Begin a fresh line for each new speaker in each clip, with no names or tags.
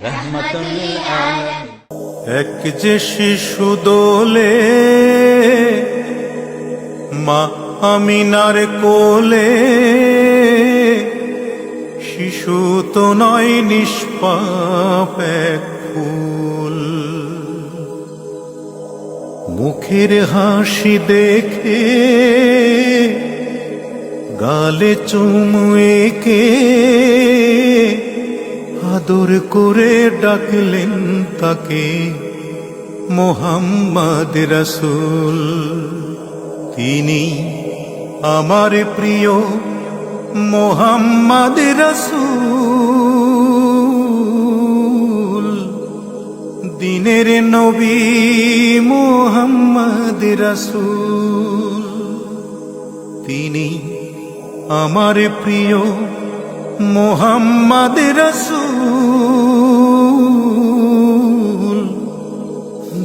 রাহমাতুল লিল আলামিন।
এক যে শিশু দোলে মা আমিনার কোলে, শিশু তো নয় নিষ্পাপ এক ফুল। মুখের হাসি দেখে গালে চুমু এঁকে আদর করে ডাকলেন তাকে মোহাম্মদ রাসূল। তিনি আমার প্রিয় মোহাম্মদ রাসূল, দিনের নবী মোহাম্মদ রাসূল। তিনি আমার প্রিয় মোহাম্মদ রাসূল,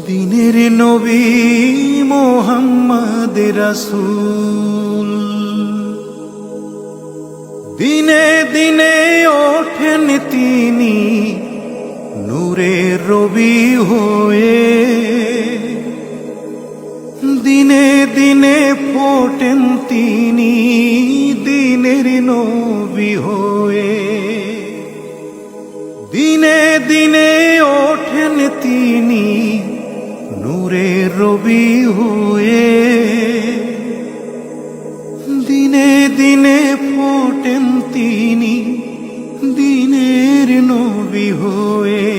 দিনের নবী মোহাম্মদ রাসূল। দিনে দিনে ওঠেন তিনি নূরের রবি হয়ে, দিনে দিনে ফোটেন তিনি দিনের নবী হয়ে। দিনে দিনে ওঠেন তিনি নূরের রবি হয়ে, দিনে দিনে ফোটেন তিনি দিনের নবী হয়ে।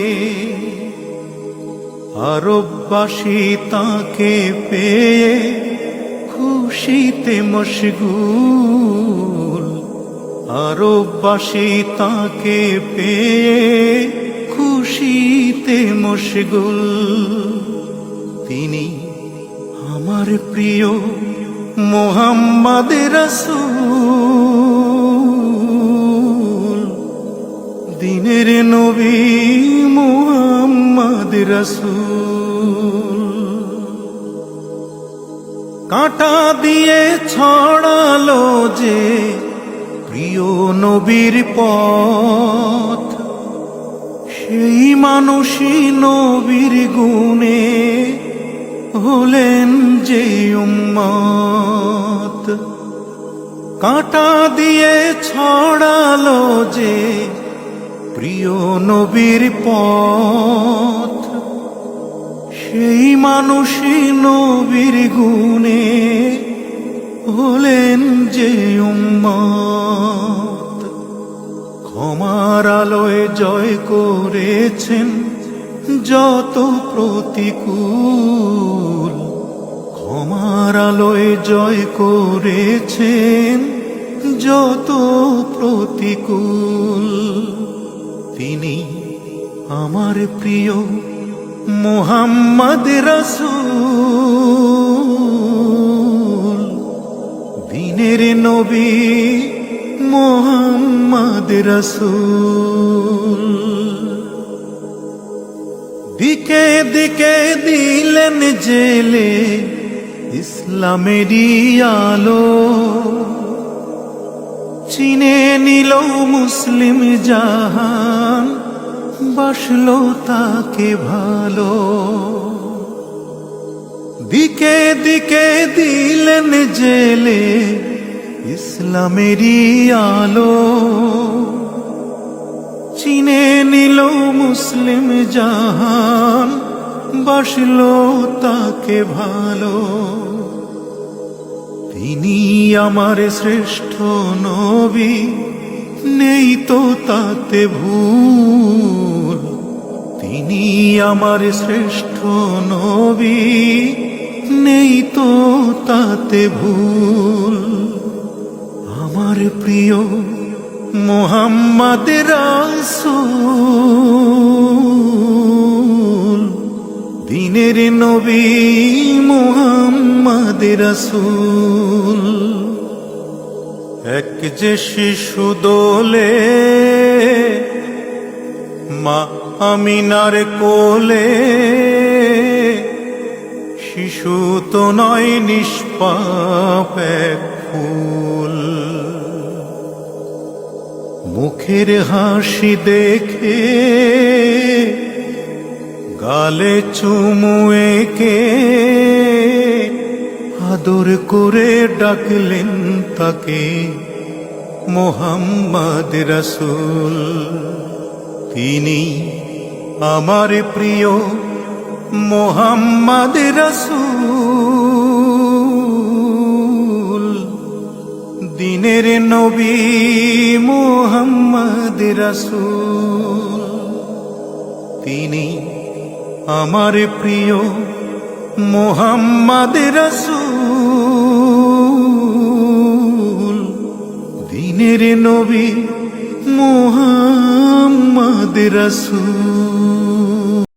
আরববাসী তাকে পেয়ে খুশিতে মশগুল, আরববাসী তাকে পেয়ে খুশিতে মশগুল। তিনি আমার প্রিয় মোহাম্মদ রাসূল, দিনের নবী মোহাম্মদ রাসূল। কাঁটা দিয়ে ছড়ালো যে প্রিয় নবীর পথ, সেই মানুষই নবীর গুণে হলেন যে উম্মত। কাঁটা দিয়ে ছড়ালো যে প্রিয় নবীর পথ, সেই মানুষই নবীর গুণে হলেন যে উম্মত। ক্ষমার আলোয় জয় করেছেন যত প্রতিকূল, ক্ষমার আলোয় জয় করেছেন যত প্রতিকূল। তিনি আমার প্রিয় মোহাম্মদ রাসূল, দিনের নবী মোহাম্মদ রাসূল। দিকে দিকে দিলেন জেলে ইসলামেরই আলো, চিনে নিল মুসলিম জাহান, বাসলো তাকে ভালো। দিকে দিকে দিলেন জেলে ইসলামেরই আলো, চিনে নিল মুসলিম জাহান, বাসলো তাকে ভালো। তিনি আমার শ্রেষ্ঠ নবী, নেই তো তাতে ভুল। তিনি আমার শ্রেষ্ঠ নবী, নেই তো তাতে ভুল। আমার প্রিয় মোহাম্মদ রাসূল, দিনের নবী মোহাম্মদ রাসূল। এক যে শিশু দোলে মা আমিনার কোলে, শিশু তো নয় নিষ্পাপ এক ফুল। মুখের হাসি দেখে গালে চুমু এঁকে আদর করে ডাকলেন তাকে মোহাম্মদ রাসূল। তিনি আমার প্রিয় মোহাম্মদ রাসূল, দিনের নবী মোহাম্মদ রাসূল। তিনি আমার প্রিয় মোহাম্মদ রাসূল, দিনের নবী মোহাম্মদ রাসূল।